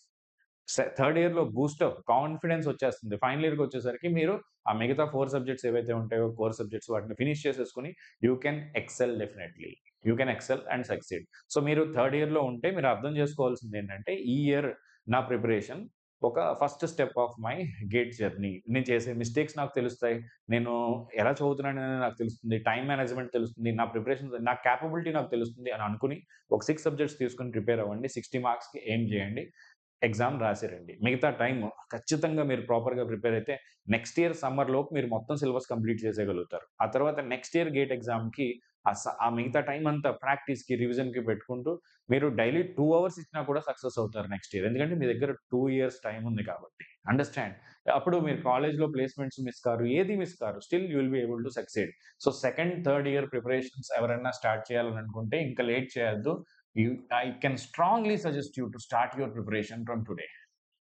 Third ఇయర్‌లో బూస్టప్ కాన్ఫిడెన్స్ వచ్చేస్తుంది. ఫైనల్ ఇయర్‌కి వచ్చేసరికి మీరు ఆ మిగతా 4 సబ్జెక్ట్స్ ఏవైతే ఉంటాయో కోర్ సబ్జెక్ట్స్ వాటిని ఫినిష్ చేసేసుకొని you can XL definitely. You can XL and succeed. So మీరు థర్డ్ ఇయర్‌లో ఉంటే మీరు అర్థం చేసుకోవాల్సిందేంటంటే ఈ ఇయర్ నా ప్రిపరేషన్ ఒక first step of my gate journey. నేను చేసే మిస్టేక్స్ నాకు తెలుస్తాయి. నేను ఎలా చదువుతున్నాననేది నాకు తెలుస్తుంది. టైమ్ మేనేజ్‌మెంట్ తెలుస్తుంది. నా ప్రిపరేషన్ నా కేపబిలిటీ నాకు తెలుస్తుంది అని అనుకుని ఒక 6 సబ్జెక్ట్స్ తీసుకొని ప్రిపేర్ అవ్వండి. 60 మార్క్స్‌కి ఎయిమ్ చేయండి. ఎగ్జామ్ రాసిరండి. మిగతా టైమ్ ఖచ్చితంగా మీరు ప్రాపర్‌గా ప్రిపేర్ అయితే నెక్స్ట్ ఇయర్ సమ్మర్‌లోపు మీరు మొత్తం సిలబస్ కంప్లీట్ చేసేయగలుగుతారు. ఆ తర్వాత నెక్స్ట్ ఇయర్ గేట్ ఎగ్జామ్‌కి ఆ మిగతా టైమ్ అంతా ప్రాక్టీస్‌కి, రివిజన్‌కి పెట్టుకుంటూ మీరు డైలీ 2 అవర్స్ ఇచ్చినా కూడా సక్సెస్ అవుతారు నెక్స్ట్ ఇయర్. ఎందుకంటే మీ దగ్గర 2 ఇయర్స్ టైమ్ ఉంది కాబట్టి. అండర్‌స్టాండ్. అప్పుడు మీరు కాలేజ్‌లో ప్లేస్‌మెంట్స్ మిస్ కారు. ఏది miss car. Still you will be able to succeed. So second, third year preparations ఎవరైనా స్టార్ట్ చేయాలని అనుకుంటే ఇంకా లేట్ చేయొద్దు. I can strongly suggest you to start your preparation from today.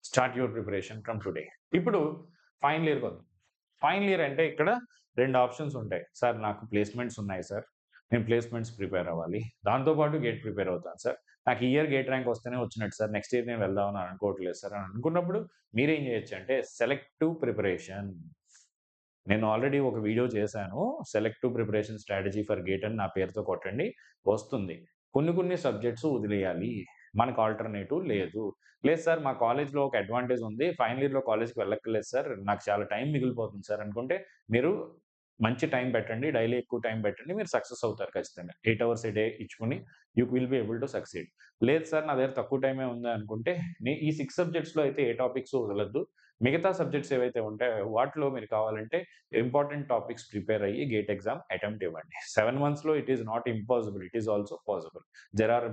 Start your preparation from today. ఇప్పుడు ఫైనల్ ఇయర్‌కి వద్దాం. ఫైనల్ ఇయర్ అంటే ఇక్కడ 2 ఆప్షన్స్ ఉంటాయి. సార్ నాకు ప్లేస్‌మెంట్స్ ఉన్నాయి సార్. నేను ప్లేస్‌మెంట్స్ ప్రిపేర్ అవ్వాలి. దాంతో పాటు గేట్ ప్రిపేర్ అవుతాను సార్. నాకు ఈ ఇయర్ గేట్ ర్యాంక్ వస్తేనే వచ్చినట్టు సార్. నెక్స్ట్ ఇయర్ నేను వెళ్దామని అనుకోవట్లేదు సార్ అని అనుకున్నప్పుడు మీరేం చేయొచ్చంటే సెలెక్టివ్ ప్రిపరేషన్. నేను ఆల్రెడీ ఒక వీడియో చేశాను. Selective preparation strategy for gate అని నా పేరుతో కొట్టండి వస్తుంది. కొన్ని సబ్జెక్ట్స్ వదిలేయాలి. మనకు ఆల్టర్‌నేటివ్ లేదు. లేదు సార్ మా కాలేజ్‌లో ఒక అడ్వాంటేజ్ ఉంది. ఫైనల్ ఇయర్‌లో కాలేజ్‌కి వెళ్ళక్కర్లేదు సార్. నాకు చాలా టైం మిగిలిపోతుంది సార్ అనుకుంటే మీరు మంచి టైం పెట్టండి. డైలీ ఎక్కువ టైం పెట్టండి. మీరు సక్సెస్ అవుతారు ఖచ్చితంగా. 8 అవర్స్ ఎ డే ఇచ్చుకొని you will be able to succeed. లేదు సార్ నా దగ్గర తక్కువ టైమే ఉంది అనుకుంటే ఈ 6 సబ్జెక్ట్స్‌లో అయితే ఏ టాపిక్స్ వదలొద్దు. మిగతా సబ్జెక్ట్స్ ఏవైతే ఉంటాయో వాటిలో మీరు కావాలంటే ఇంపార్టెంట్ టాపిక్స్ ప్రిపేర్ అయ్యి గేట్ ఎగ్జామ్ అటెంప్ట్ ఇవ్వండి. 7 మంత్స్‌లో it is not impossible. It is also possible. There are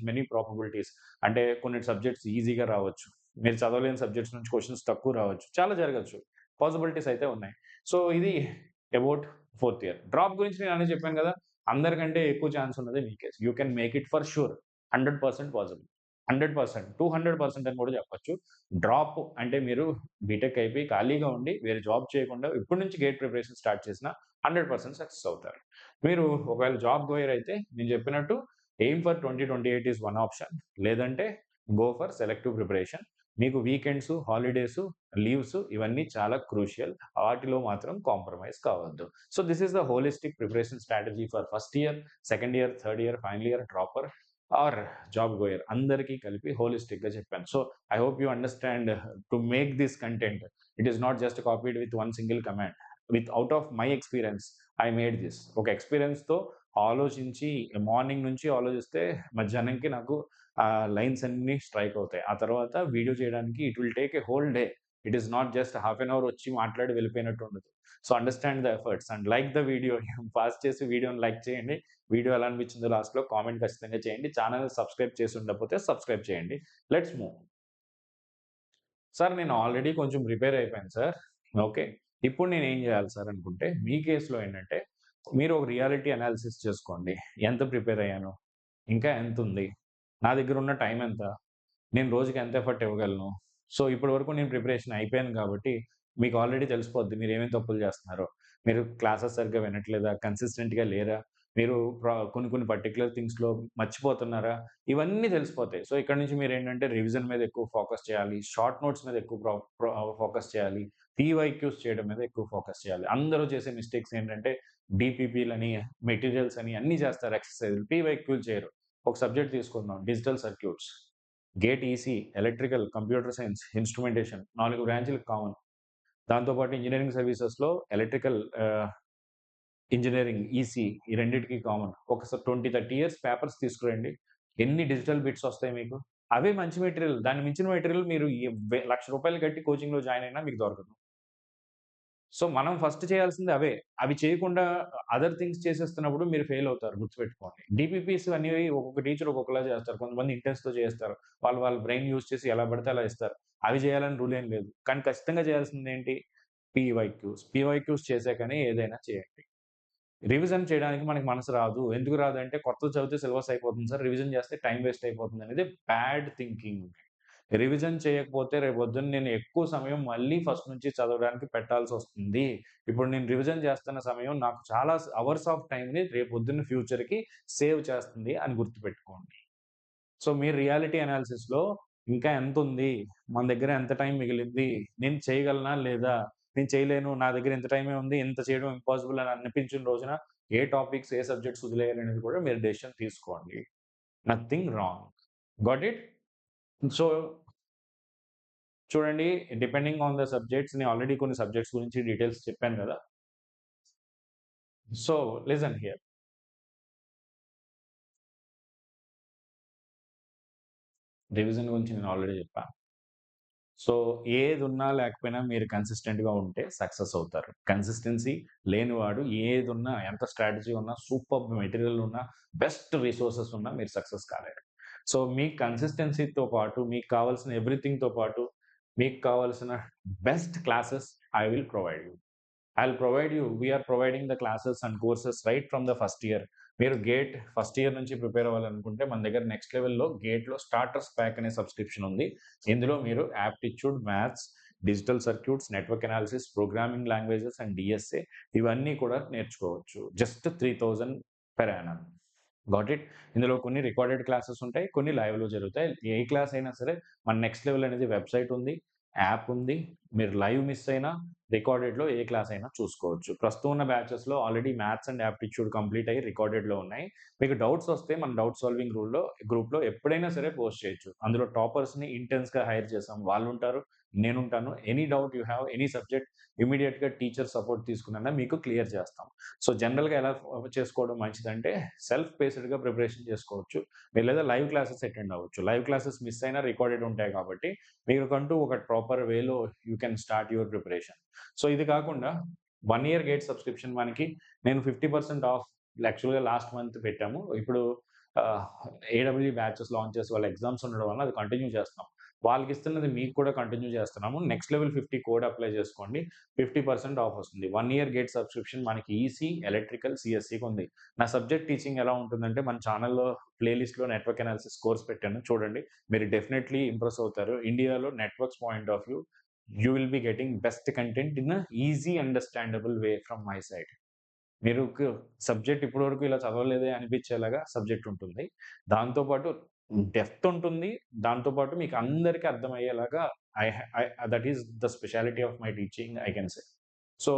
many probabilities. అంటే కొన్ని సబ్జెక్ట్స్ ఈజీగా రావచ్చు. మీరు చదవలేని సబ్జెక్ట్స్ నుంచి క్వెషన్స్ తక్కువ రావచ్చు. చాలా జరగొచ్చు. పాసిబిలిటీస్ అయితే ఉన్నాయి. సో ఇది అబౌట్ ఫోర్త్ ఇయర్. డ్రాప్ గురించి నేను అన్నీ చెప్పాను కదా! అందరికంటే ఎక్కువ ఛాన్స్ ఉన్నది మీకే. You can make it for sure. 100% possible. 100%, 200% అని కూడా చెప్పొచ్చు. డ్రాప్ అంటే మీరు బీటెక్ అయిపోయి ఖాళీగా ఉండి వేరే జాబ్ చేయకుండా ఇప్పటి నుంచి గేట్ ప్రిపరేషన్ స్టార్ట్ చేసినా 100% సక్సెస్ అవుతారు. మీరు ఒకవేళ జాబ్ గోయర్ అయితే నేను చెప్పినట్టు aim for 2028 is one option. లేదంటే గో ఫర్ సెలెక్టివ్ ప్రిపరేషన్. మీకు వీకెండ్స్, హాలిడేస్, లీవ్స్ ఇవన్నీ చాలా క్రూషియల్. వాటిలో మాత్రం కాంప్రమైజ్ కావద్దు. So this is the holistic preparation strategy for first year, second year, third year, final year dropper or job goer అందరికీ కలిపి హోలిస్టిక్‌గా చెప్పాను. So I hope you understand to make this content. It is not just copied with one single command. With out of my experience, I made this. ఒక ఎక్స్‌పీరియన్స్‌తో ఆలోచించి మార్నింగ్ నుంచి ఆలోచిస్తే మధ్యాహ్నంకి నాకు లైన్స్ అన్నీ స్ట్రైక్ అవుతాయి. ఆ తర్వాత వీడియో చేయడానికి it will take a whole day. It is not just half an hour వచ్చి మాట్లాడి వెళ్ళిపోయినట్టు ఉండదు. So understand the efforts and like the video. Pause చేసి వీడియోని లైక్ చేయండి. వీడియో ఎలా అనిపించిందో లాస్ట్‌లో కామెంట్ ఖచ్చితంగా చేయండి. ఛానెల్‌ని సబ్స్క్రైబ్ చేసి ఉండకపోతే సబ్స్క్రైబ్ చేయండి. Let's move. సార్ నేను ఆల్రెడీ కొంచెం ప్రిపేర్ అయిపోయాను సార్. ఓకే. ఇప్పుడు నేనేం జేయాలి సార్ అనుకుంటే, మీ కేస్‌లో ఏంటంటే, మీరు ఒక రియాలిటీ అనాలిసిస్ చేసుకోండి. ఎంత ప్రిపేర్ అయ్యాను? ఇంకా ఎంతుంది? నా దగ్గరున్న టైం ఎంత? నేను రోజుకి ఎంత ఎఫర్ట్ ఇవ్వగలను? సో, ఇప్పటి వరకు నేను ప్రిపరేషన్ అయిపోయాను కాబట్టి, మీకు ఆల్రెడీ తెలిసిపోద్ది మీరేమేం తప్పులు చేస్తున్నారో. మీరు క్లాసెస్ సరిగ్గా వినట్లేదా? కన్సిస్టెంట్‌గా లేరా? మీరు కొన్ని పర్టిక్యులర్ థింగ్స్‌లో మర్చిపోతున్నారా? ఇవన్నీ తెలిసిపోతాయి. సో, ఇక్కడి నుంచి మీరేంటంటే రివిజన్ మీద ఎక్కువ ఫోకస్ చేయాలి. షార్ట్ నోట్స్ మీద ఎక్కువ ఫోకస్ చేయాలి. పీవైక్యూస్ చేయడం మీద ఎక్కువ ఫోకస్ చేయాలి. అందరూ చేసే మిస్టేక్స్ ఏంటంటే, డీపీపీలని, మెటీరియల్స్ అని అన్నీ చేస్తారు ఎక్సర్‌సైజ్‌లు. పీవైక్యూలు చేయరు. ఒక సబ్జెక్ట్ తీసుకుందాం digital circuits. GATE EC, electrical, computer science, instrumentation 4 బ్రాంచ్‌లకి కామన్. దాంతో పాటు ఇంజినీరింగ్ సర్వీసెస్‌లో ఎలక్ట్రికల్ ఇంజినీరింగ్, ఈసీ ఈ రెండిటికి కామన్. ఒక 20, 30 ఇయర్స్ పేపర్స్ తీసుకురండి. ఎన్ని డిజిటల్ బిట్స్ వస్తాయి మీకు? అవే మంచి మెటీరియల్. దాన్ని మించిన మెటీరియల్ మీరు ₹1,00,000 కట్టి కోచింగ్‌లో జాయిన్ అయినా మీకు దొరకదు. సో, మనం ఫస్ట్ చేయాల్సింది అవే. అవి చేయకుండా అదర్ థింగ్స్ చేసేస్తున్నప్పుడు మీరు ఫెయిల్ అవుతారు గుర్తుపెట్టుకోండి. డీపీపీస్ అనేవి ఒక్కొక్క టీచర్ ఒక్కొక్కలా చేస్తారు. కొంతమంది ఇంటెన్స్‌తో చేస్తారు. వాళ్ళ బ్రెయిన్ యూజ్ చేసి ఎలా పడితే అలా ఇస్తారు. అవి చేయాలని రూల్ ఏం లేదు. కానీ ఖచ్చితంగా చేయాల్సిందేంటి? పీవైక్యూస్. పీవైక్యూస్ చేసాకనే ఏదైనా చేయండి. రివిజన్ చేయడానికి మనకి మనసు రాదు. ఎందుకు రాదంటే కొత్తది చదివితే సిలబస్ అయిపోతుంది సార్. రివిజన్ చేస్తే టైమ్ వేస్ట్ అయిపోతుందనేది బ్యాడ్ థింకింగ్. రివిజన్ చేయకపోతే రేపొద్దున నేను ఎక్కువ సమయం మళ్ళీ ఫస్ట్ నుంచి చదవడానికి పెట్టాల్సొస్తుంది. ఇప్పుడు నేను రివిజన్ చేస్తున్న సమయం నాకు చాలా అవర్స్ ఆఫ్ టైమ్‌ని రేపొద్దున్న ఫ్యూచర్‌కి సేవ్ చేస్తుంది అని గుర్తుపెట్టుకోండి. సో, మీరు రియాలిటీ అనాలిసిస్‌లో ఇంకా ఎంతుంది? మన దగ్గర ఎంత టైం మిగిలింది? నేను చేయగలనా? లేదా? నేను చేయలేను. నా దగ్గర ఇంత టైమే ఉంది. ఇంత చేయడం ఇంపాసిబుల్ అని అనిపించిన రోజున ఏ టాపిక్స్, ఏ సబ్జెక్ట్స్ వదిలేయాలనేది కూడా మీరు డెసిషన్ తీసుకోండి. Nothing wrong. Got it? So, చూడండి, డిపెండింగ్ ఆన్ ద సబ్జెక్ట్స్ నేను ఆల్రెడీ కొన్ని సబ్జెక్ట్స్ గురించి డీటెయిల్స్ చెప్పాను గదా! So, listen here. రివిజన్ గురించి నేను ఆల్రెడీ చెప్పా. సో, ఏదున్నా లేకపోయినా మీరు కన్సిస్టెంట్‌గా ఉంటే సక్సెస్ అవుతారు. కన్సిస్టెన్సీ లేనివాడు ఏదున్నా, ఎంత స్ట్రాటజీ ఉన్నా, సూపర్బ్ మెటీరియల్ ఉన్నా, బెస్ట్ రిసోర్సెస్ ఉన్నా మీరు సక్సెస్ కాలేరు. సో, మీ కన్సిస్టెన్సీతో పాటు మీకు కావాల్సిన ఎవ్రీథింగ్‌తో పాటు మీకు కావాల్సిన best classes I will provide you. I'll provide you. We are providing the classes and courses right from the first year. మీరు గేట్ ఫస్ట్ ఇయర్ నుంచి ప్రిపేర్ అవ్వాలనుకుంటే మన దగ్గర నెక్స్ట్ లెవెల్‌లో గేట్‌లో స్టార్టర్స్ ప్యాక్ అనే సబ్స్క్రిప్షన్ ఉంది. ఇందులో మీరు aptitude, maths, digital circuits, network analysis, programming languages and DSA ఇవన్నీ కూడా నేర్చుకోవచ్చు. Just 3000 per annum. Got it? ఇందులో కొన్ని రికార్డెడ్ క్లాసెస్ ఉంటాయి. కొన్ని లైవ్‌లో జరుగుతాయి. ఏ క్లాస్ అయినా సరే మన నెక్స్ట్ లెవెల్ అనేది వెబ్‌సైట్ ఉంది. యాప్ ఉంది. మీరు లైవ్ మిస్ అయినా రికార్డెడ్‌లో ఏ క్లాస్ అయినా చూసుకోవచ్చు. ప్రస్తుతం ఉన్న బ్యాచెస్‌లో already maths and aptitude complete అయ్యి రికార్డెడ్‌లో ఉన్నాయి. మీకు డౌట్స్ వస్తే మన డౌట్ సాల్వింగ్ గ్రూప్‌లో ఎప్పుడైనా సరే పోస్ట్ చేయొచ్చు. అందులో టాపర్స్‌ని ఇంటెన్స్‌గా హైర్ చేసాం. వాళ్ళుంటారు. నేనుంటాను. Any doubt you have, any subject ఇమ్మీడియేట్‌గా టీచర్ సపోర్ట్ తీసుకునైనా మీకు క్లియర్ చేస్తాం. సో, జనరల్‌గా ఎలా చేసుకోవడం మంచిదంటే సెల్ఫ్ బేస్డ్‌గా ప్రిపరేషన్ చేసుకోవచ్చు. మీరు లేదా లైవ్ క్లాసెస్ అటెండ్ అవ్వచ్చు. లైవ్ క్లాసెస్ మిస్ అయినా రికార్డెడ్ ఉంటాయి కాబట్టి మీకంటూ ఒక ప్రాపర్ వేలో you can start your preparation. So, ఇది కాకుండా 1 ఇయర్ గేట్ సబ్స్క్రిప్షన్ మనకి నేను 50% ఆఫ్ యాక్చువల్‌గా లాస్ట్ మంత్ పెట్టాము. ఇప్పుడు ఆహ్, ఏడబ్ల్యూ బ్యాచెస్ లాంచ్ చేసి వాళ్ళ ఎగ్జామ్స్ ఉండడం వల్ల అది కంటిన్యూ చేస్తున్నాం. వాళ్ళకిస్తున్నది మీకు కూడా కంటిన్యూ చేస్తున్నాము. నెక్స్ట్ లెవెల్ 50 కోడ్ అప్లై చేసుకోండి. 50% ఆఫ్ వస్తుంది. 1 ఇయర్ గేట్ సబ్స్క్రిప్షన్ మనకి ఈసీ, ఎలక్ట్రికల్, సీఎస్‌సికి ఉంది. నా సబ్జెక్ట్ టీచింగ్ ఎలా ఉంటుందంటే మన ఛానెల్‌లో ప్లేలిస్ట్‌లో నెట్వర్క్ అనాలిసిస్ కోర్స్ పెట్టాను. చూడండి. మీరు డెఫినైట్‌లీ ఇంప్రెస్ అవుతారు. ఇండియాలో networks point of view you will be getting best content in a easy understandable way from my side. మీరు సబ్జెక్ట్ ఇప్పటి వరకు ఇలా చదవలేదే అనిపించేలాగా సబ్జెక్ట్ ఉంటుంది. దాంతో పాటు డెప్త్ ఉంటుంది. దాంతో పాటు మీకు అందరికి అర్థమయ్యేలాగా I uh I that is the speciality of my teaching I can say. So,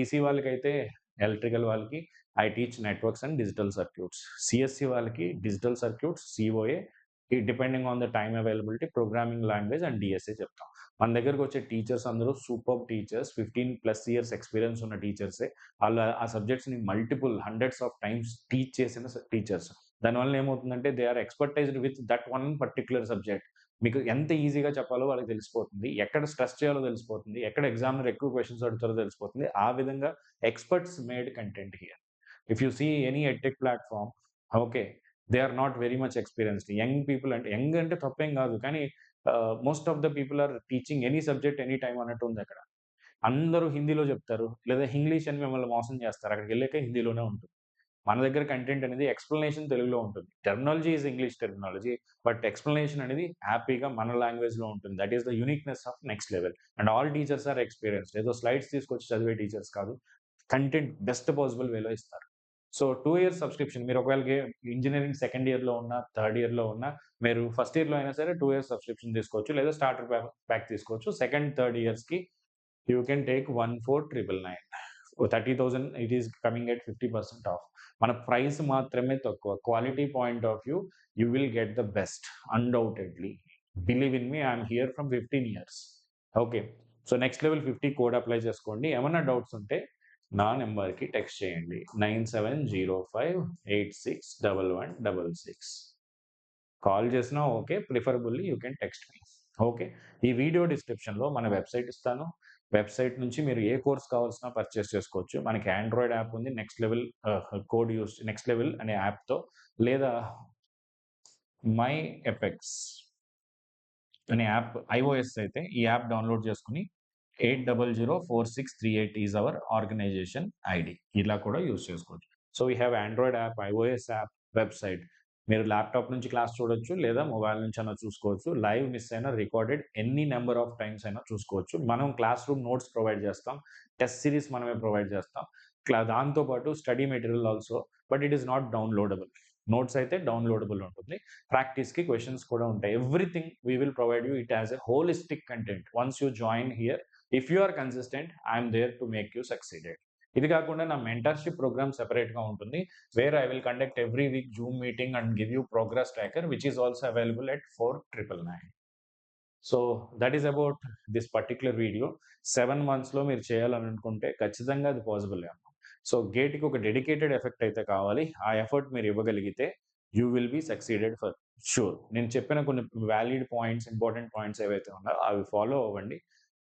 EC వాళ్ళకైతే ఎలక్ట్రికల్ వాళ్ళకి I teach networks and digital circuits. CSC వాళ్ళకి digital circuits, COA depending on the time availability, programming language and DSA చెప్తాం. మన దగ్గరకొచ్చే టీచర్స్ అందరూ సూపర్బ్ టీచర్స్. 15+ ఇయర్స్ ఎక్స్‌పీరియన్స్ ఉన్న టీచర్సే. ఆళ్ళ ఆ సబ్జెక్ట్స్‌ని multiple hundreds of times teach చేసిన టీచర్స్. దానివల్ల ఏమవుతుందంటే they are expertised with that one particular subject. మీకు ఎంత ఈజీగా చెప్పాలో వాళ్ళకి తెలిసిపోతుంది. ఎక్కడ స్ట్రెస్ చేయాలో తెలిసిపోతుంది. ఎక్కడ ఎగ్జామ్‌లో ఎక్కువ క్వెషన్స్ అడుగుతారో తెలిసిపోతుంది. ఆ విధంగా experts made content here. If you see any edtech platform, okay, they are not very much experienced. Young people అంటే యంగ్ అంటే తప్పేం గాదు. కానీ most of the people are teaching any subject any time అన్నట్టుందక్కడ. అందరూ హిందీలో చెప్తారు. లేదా ఇంగ్లీష్ అని మిమ్మల్ని మోసం చేస్తారు. అక్కడికెళ్ళాక హిందీలోనే ఉంటుంది. మన దగ్గర కంటెంట్ అనేది ఎక్స్‌ప్లనేషన్ తెలుగులో ఉంటుంది. Terminology is English terminology. But explanation అనేది హ్యాపీగా మన లాంగ్వేజ్‌లో ఉంటుంది. That is the uniqueness of next level. And all teachers are experienced. ఏదో స్లైడ్స్ తీసుకొచ్చి చదివే టీచర్స్ కాదు. కంటెంట్ బెస్ట్ పాసిబుల్ వేలో ఇస్తారు. సో, 2 ఇయర్స్ సబ్స్క్రిప్షన్ మీరు ఒకవేళ ఇంజినీరింగ్ సెకండ్ ఇయర్‌లో ఉన్నా, థర్డ్ ఇయర్‌లో ఉన్నా, మీరు ఫస్ట్ ఇయర్‌లో అయినా సరే 2 ఇయర్స్ సబ్స్క్రిప్షన్ తీసుకోవచ్చు. లేదా స్టార్టర్ ప్యాక్ తీసుకోవచ్చు. సెకండ్, థర్డ్ ఇయర్స్‌కి you can take 14,999. 30,000 it is coming at 50% of. మన ప్రైస్ మాత్రమే తక్కువ. Quality point of view you will get the best undoubtedly. Believe in me, I am here from 15 years. Okay. So, next level 50 code apply చేసుకోండి. ఏమన్నా డౌట్స్ ఉంటే నా నంబర్‌కి టెక్స్ట్ చేయండి. 9705861166. కాల్ చేసినా okay. Preferably you can text me. Okay. ఈ వీడియో డిస్క్రిప్షన్‌లో మన వెబ్‌సైట్ ఇస్తాను. వెబ్‌సైట్ నుంచి మీరు ఏ కోర్స్ కావాల్సినా పర్చేస్ చేసుకోవచ్చు. మనకి ఆండ్రాయిడ్ యాప్ ఉంది. నెక్స్ట్ లెవెల్ అనే యాప్‌తో, లేదా మై ఎపెక్స్ అనే యాప్ ఐఓఎస్ అయితే ఈ యాప్ డౌన్‌లోడ్ చేసుకొని 800463 ఈజ్ అవర్ ఆర్గనైజేషన్ ఐడీ. ఇలా కూడా యూజ్ చేసుకోవచ్చు. So, we have Android app, iOS app, website. మీరు ల్యాప్‌టాప్ నుంచి క్లాస్ చూడొచ్చు. లేదా మొబైల్ నుంచైనా చూసుకోవచ్చు. లైవ్ మిస్ అయినా రికార్డెడ్ ఎన్ని నంబర్ ఆఫ్ టైమ్స్ అయినా చూసుకోవచ్చు. మనం క్లాస్ రూమ్ నోట్స్ ప్రొవైడ్ చేస్తాం. టెస్ట్ సీరీస్ మనమే ప్రొవైడ్ చేస్తాం. దాంతో పాటు study material also. But it is not downloadable. Notes అయితే డౌన్లోడబుల్ ఉంటుంది. ప్రాక్టీస్‌కి క్వెషన్స్ కూడా ఉంటాయి. Everything we will provide you it as a holistic content. Once you join here, if you are consistent, I'm there to make you succeeded. ఇది కాకుండా నా మెంటర్‌షిప్ ప్రోగ్రామ్ సెపరేట్‌గా ఉంటుంది. Where I will conduct every week Zoom meeting and give you progress tracker which is also available at 4999. So that is about this particular video. 7 మంత్స్‌లో మీరు చేయాలని అనుకుంటే ఖచ్చితంగా అది పాసిబులే అమ్మ. సో గేట్‌కి ఒక డెడికేటెడ్ ఎఫెక్ట్ అయితే కావాలి. ఆ ఎఫర్ట్ మీరు ఇవ్వగలిగితే you will be succeeded for sure. నేను చెప్పిన కొన్ని వాలిడ్ పాయింట్స్, ఇంపార్టెంట్ పాయింట్స్ ఏవైతే ఉన్నాయో అవి ఫాలో అవ్వండి.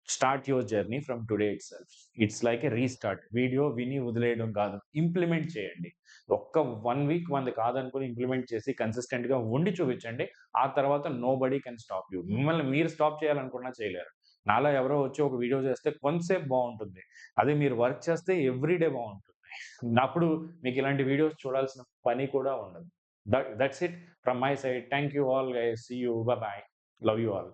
Start your journey from today itself. It's like a restart. Video విని వదిలేయడం కాదు. ఇంప్లిమెంట్ చేయండి. ఒక్క 1 వీక్ మనది కాదనుకుని ఇంప్లిమెంట్ చేసి కన్సిస్టెంట్‌గా ఉండి చూపించండి. ఆ తర్వాత నోబడీ కెన్ స్టాప్ యూ. మిమ్మల్ని మీరు స్టాప్ చేయాలనుకున్నా చేయలేరు. నాలా ఎవరో వచ్చి ఒక వీడియో చేస్తే కొంతసేపు బావుంటుంది. అదే మీరు వర్క్ చేస్తే ఎవ్రీడే బావుంటుంది. అప్పుడు మీకు ఇలాంటి వీడియోస్ చూడాల్సిన పని కూడా ఉండదు. That's it from my side. Thank you all guys. See you. Bye bye. Love you all.